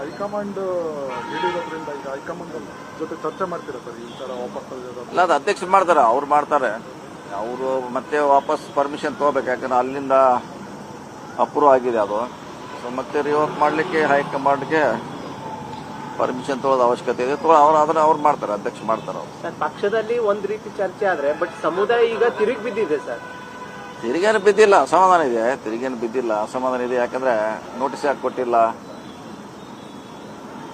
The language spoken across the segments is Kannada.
ಹೈಕಮಾಂಡ್ ಹೇಳಿರೋದ್ರಿಂದ ಈಗ ಹೈಕಮಾಂಡ್ ಜೊತೆ ಚರ್ಚೆ ಮಾಡ್ತೀರಾ ಸರ್ ಈ ತರ ವಾಪಸ್ ಇಲ್ಲ, ಅದು ಅಧ್ಯಕ್ಷರು ಮಾಡ್ತಾರೆ, ಅವ್ರು ಮಾಡ್ತಾರೆ. ಅವರು ಮತ್ತೆ ವಾಪಸ್ ಪರ್ಮಿಷನ್ ತಗೋಬೇಕು, ಯಾಕಂದ್ರೆ ಅಲ್ಲಿಂದ ಅಪ್ರೂವ್ ಆಗಿದೆ ಅದು. ಸೊ ಮತ್ತೆ ರಿವೋಕ್ ಮಾಡಲಿಕ್ಕೆ ಹೈಕಮಾಂಡ್ಗೆ ಪರ್ಮಿಷನ್ ತಗೊಳ್ಳೋದು ಅವಶ್ಯಕತೆ ಇದೆ. ಅದನ್ನ ಅವ್ರು ಮಾಡ್ತಾರೆ, ಅಧ್ಯಕ್ಷ ಮಾಡ್ತಾರೆ ಅವರು. ಸರ್, ಪಕ್ಷದಲ್ಲಿ ಒಂದ್ ರೀತಿ ಚರ್ಚೆ ಆದ್ರೆ ಬಟ್ ಸಮುದಾಯ ಈಗ ತಿರುಗಿ ಬಿದ್ದಿದೆ ಸರ್. ತಿರುಗೇನು ಬಿದ್ದಿಲ್ಲ, ಅಸಮಾಧಾನ ಇದೆ. ತಿರುಗೇನು ಬಿದ್ದಿಲ್ಲ, ಅಸಮಾಧಾನ ಇದೆ. ಯಾಕಂದ್ರೆ ನೋಟಿಸ್ ಯಾಕೆ ಕೊಟ್ಟಿಲ್ಲ,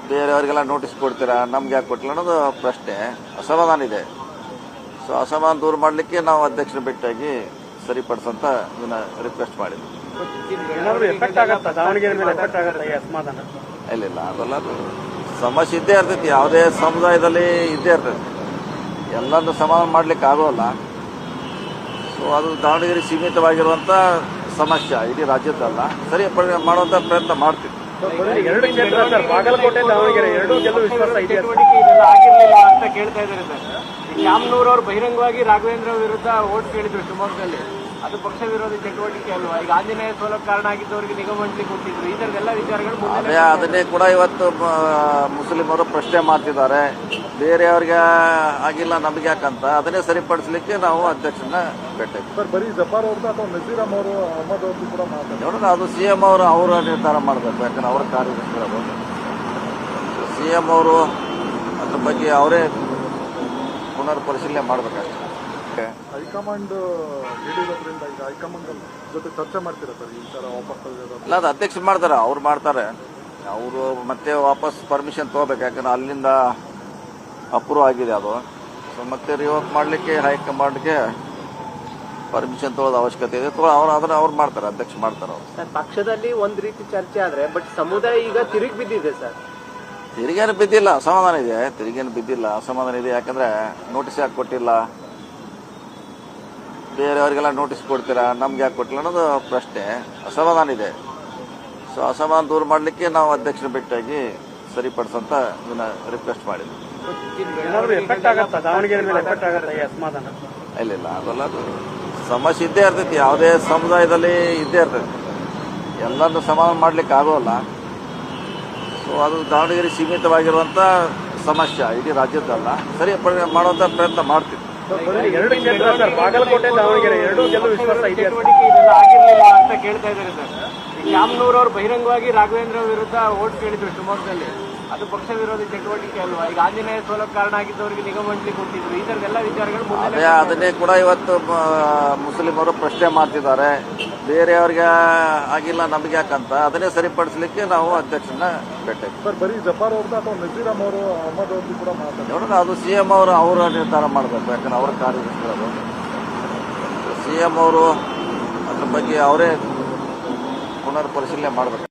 ಬೇರೆಯವರಿಗೆಲ್ಲ ನೋಟಿಸ್ ಕೊಡ್ತೀರಾ, ನಮ್ಗೆ ಯಾಕೆ ಕೊಟ್ಟಿಲ್ಲ ಅನ್ನೋದು ಪ್ರಶ್ನೆ, ಅಸಮಾಧಾನ ಇದೆ. ಸೊ ಅಸಮಾಧಾನ ದೂರ ಮಾಡಲಿಕ್ಕೆ ನಾವು ಅಧ್ಯಕ್ಷರ ಭೇಟಿಯಾಗಿ ಸರಿಪಡಿಸಂತ ಇದನ್ನ ರಿಕ್ವೆಸ್ಟ್ ಮಾಡಿದ್ವಿ. ಇಲ್ಲ, ಅದೆಲ್ಲ ಸಮಸ್ಯೆ ಇದ್ದೇ ಇರ್ತೈತಿ, ಯಾವುದೇ ಸಮುದಾಯದಲ್ಲಿ ಇದ್ದೇ ಇರ್ತೈತಿ. ಎಲ್ಲರನ್ನು ಸಮಾಧಾನ ಮಾಡ್ಲಿಕ್ಕೆ ಆಗೋಲ್ಲ. ಸೊ ಅದು ದಾವಣಗೆರೆ ಸೀಮಿತವಾಗಿರುವಂತ ಸಮಸ್ಯೆ, ಇಡೀ ರಾಜ್ಯದಲ್ಲ. ಸರಿ ಮಾಡುವಂತ ಪ್ರಯತ್ನ ಮಾಡ್ತೀವಿ. ಎರಡು ಕ್ಷೇತ್ರ ಸರ್, ಬಾಗಲಕೋಟೆ ದಾವಣಗೆರೆ ಎರಡು ಗೆಲ್ಲುವ ವಿಶ್ವಾಸ ಚಟುವಟಿಕೆ ಇದೆಲ್ಲ ಆಗಿರ್ಲಿಲ್ಲ ಅಂತ ಕೇಳ್ತಾ ಇದ್ದಾರೆ ಸರ್. ಶ್ಯಾಮ್ನೂರ್ ಅವರು ಬಹಿರಂಗವಾಗಿ ರಾಘವೇಂದ್ರ ವಿರುದ್ಧ ಓಟ್ ಕೇಳಿದ್ರು ಶಿವಮೊಗ್ಗದಲ್ಲಿ. ಅದು ಪಕ್ಷ ವಿರೋಧಿ ಚಟುವಟಿಕೆ ಅಲ್ವಾ? ಈಗ ಆಂಜನೇಯ ಸೋಲಕ್ಕೆ ಕಾರಣ ಆಗಿದ್ದವರಿಗೆ ನಿಗಮ ಮಂಡಳಿ ಕೊಟ್ಟಿದ್ರು. ಈ ತರದ ಎಲ್ಲ ವಿಚಾರಗಳು ಅದನ್ನೇ ಕೂಡ ಇವತ್ತು ಮುಸ್ಲಿಮರು ಪ್ರಶ್ನೆ ಮಾಡ್ತಿದ್ದಾರೆ. ಬೇರೆಯವ್ರಿಗೆ ಆಗಿಲ್ಲ, ನಮ್ಗೆ ಯಾಕಂತ ಅದನ್ನೇ ಸರಿಪಡಿಸಲಿಕ್ಕೆ ನಾವು ಅಧ್ಯಕ್ಷರನ್ನ ಭೇಟಿ. ಬರೀ ಜಫಾರ್ ಅವ್ರದ್ದು ಅಥವಾ ನಜೀರಮ್ ಅವರು ಅಹಮದ್ ಅವ್ರದ್ದು ಕೂಡ ಮಾತಾಡ್ತಾರೆ. ಅದು ಸಿಎಂ ಅವರು ನಿರ್ಧಾರ ಮಾಡಬೇಕು, ಯಾಕಂದ್ರೆ ಅವರ ಕಾರ್ಯದರ್ಶಿಗಳು. ಸಿಎಂ ಅವರು ಅದ್ರ ಬಗ್ಗೆ ಅವರೇ ಪುನರ್ ಪರಿಶೀಲನೆ ಮಾಡಬೇಕಾಗ್ತದೆ. ಹೈಕಮಾಂಡ್ ಹೇಳಿರೋದ್ರಿಂದ ಈಗ ಹೈಕಮಾಂಡ್ ಜೊತೆ ಚರ್ಚೆ ಮಾಡ್ತೀರಾ ಸರ್ ಈ ತರ ವಾಪಸ್? ಇಲ್ಲ, ಅದು ಅಧ್ಯಕ್ಷರು ಮಾಡ್ತಾರೆ, ಅವ್ರು ಮಾಡ್ತಾರೆ. ಅವರು ಮತ್ತೆ ವಾಪಸ್ ಪರ್ಮಿಷನ್ ತಗೋಬೇಕು, ಯಾಕಂದ್ರೆ ಅಲ್ಲಿಂದ ಅಪ್ರೂವ್ ಆಗಿದೆ ಅದು. ಸೊ ಮತ್ತೆ ರಿವೋಕ್ ಮಾಡಲಿಕ್ಕೆ ಹೈಕಮಾಂಡ್ಗೆ ಪರ್ಮಿಷನ್ ತಗೊಳ್ಳೋದು ಅವಶ್ಯಕತೆ ಇದೆ. ಅದನ್ನ ಅವ್ರು ಮಾಡ್ತಾರೆ, ಅಧ್ಯಕ್ಷ ಮಾಡ್ತಾರೆ ಅವರು. ಸರ್, ಪಕ್ಷದಲ್ಲಿ ಒಂದ್ ರೀತಿ ಚರ್ಚೆ ಆದ್ರೆ ಬಟ್ ಸಮುದಾಯ ಈಗ ತಿರುಗಿ ಬಿದ್ದಿದೆ ಸರ್. ತಿರುಗೇನು ಬಿದ್ದಿಲ್ಲ, ಅಸಮಾಧಾನ ಇದೆ. ತಿರುಗೇನು ಬಿದ್ದಿಲ್ಲ, ಅಸಮಾಧಾನ ಇದೆ. ಯಾಕಂದ್ರೆ ನೋಟಿಸ್ ಯಾಕೆ ಕೊಟ್ಟಿಲ್ಲ, ಬೇರೆಯವರಿಗೆಲ್ಲ ನೋಟಿಸ್ ಕೊಡ್ತೀರಾ, ನಮ್ಗೆ ಯಾಕೆ ಕೊಟ್ಟಿಲ್ಲ ಅನ್ನೋದು ಪ್ರಶ್ನೆ, ಅಸಮಾಧಾನ ಇದೆ. ಸೊ ಅಸಮಾಧಾನ ದೂರ ಮಾಡಲಿಕ್ಕೆ ನಾವು ಅಧ್ಯಕ್ಷರ ಭೇಟಿಯಾಗಿ ಸರಿಪಡಿಸಂತ ಇದನ್ನ ರಿಕ್ವೆಸ್ಟ್ ಮಾಡಿದ್ವಿ. ಇಲ್ಲ, ಅದೆಲ್ಲ ಸಮಸ್ಯೆ ಇದ್ದೇ ಇರ್ತೈತಿ, ಯಾವುದೇ ಸಮುದಾಯದಲ್ಲಿ ಇದ್ದೇ ಇರ್ತೈತಿ. ಎಲ್ಲರನ್ನು ಸಮಾಧಾನ ಮಾಡ್ಲಿಕ್ಕೆ ಆಗೋಲ್ಲ. ಸೊ ಅದು ದಾವಣಗೆರೆ ಸೀಮಿತವಾಗಿರುವಂತ ಸಮಸ್ಯೆ, ಇಡೀ ರಾಜ್ಯದಲ್ಲ. ಸರಿ ಮಾಡುವಂತ ಪ್ರಯತ್ನ ಮಾಡ್ತೀವಿ. ಎರಡು ಕ್ಷೇತ್ರ ಸರ್, ಬಾಗಲಕೋಟೆ ದಾವಣಗೆರೆ ಎರಡು ಗೆಲ್ಲುವ ವಿಶ್ವಾಸ ಚಟುವಟಿಕೆ ಇದೆಲ್ಲ ಆಗಿರ್ಲಿಲ್ಲ ಅಂತ ಕೇಳ್ತಾ ಇದ್ದಾರೆ ಸರ್. ಶ್ಯಾಮ್ನೂರ್ ಅವರು ಬಹಿರಂಗವಾಗಿ ರಾಘವೇಂದ್ರ ವಿರುದ್ಧ ಓಟ್ ಕೇಳಿದ್ರು ಶಿವಮೊಗ್ಗದಲ್ಲಿ. ಅದು ಪಕ್ಷ ವಿರೋಧಿ ಚಟುವಟಿಕೆ ಅಲ್ವಾ? ಈಗ ಆಂಜನೇಯ ಸೋಲಕ್ಕೆ ಕಾರಣ ಆಗಿದ್ದವರಿಗೆ ನಿಗಮ ಮಂಡಳಿ ಕೊಟ್ಟಿದ್ರು. ಈ ತರದ ಎಲ್ಲ ವಿಚಾರಗಳು ಅದನ್ನೇ ಕೂಡ ಇವತ್ತು ಮುಸ್ಲಿಮರು ಪ್ರಶ್ನೆ ಮಾಡ್ತಿದ್ದಾರೆ. ಬೇರೆಯವ್ರಿಗೆ ಆಗಿಲ್ಲ, ನಮ್ಗೆ ಯಾಕಂತ ಅದನ್ನೇ ಸರಿಪಡಿಸಲಿಕ್ಕೆ ನಾವು ಅಧ್ಯಕ್ಷರನ್ನ ಭೇಟಿ. ಬರೀ ಜಫಾರ್ ಅವ್ರದ್ದು ಅಥವಾ ನಜೀರಮ್ ಅವರು ಅಹಮದ್ ಅವ್ರದ್ದು ಕೂಡ ಮಾತಾಡ್ತಾರೆ. ಅದು ಸಿಎಂ ಅವರು ನಿರ್ಧಾರ ಮಾಡಬೇಕು, ಯಾಕಂದ್ರೆ ಅವರ ಕಾರ್ಯದರ್ಶಿಗಳು. ಸಿಎಂ ಅವರು ಅದ್ರ ಬಗ್ಗೆ ಅವರೇ ಪುನರ್ ಪರಿಶೀಲನೆ ಮಾಡಬೇಕು.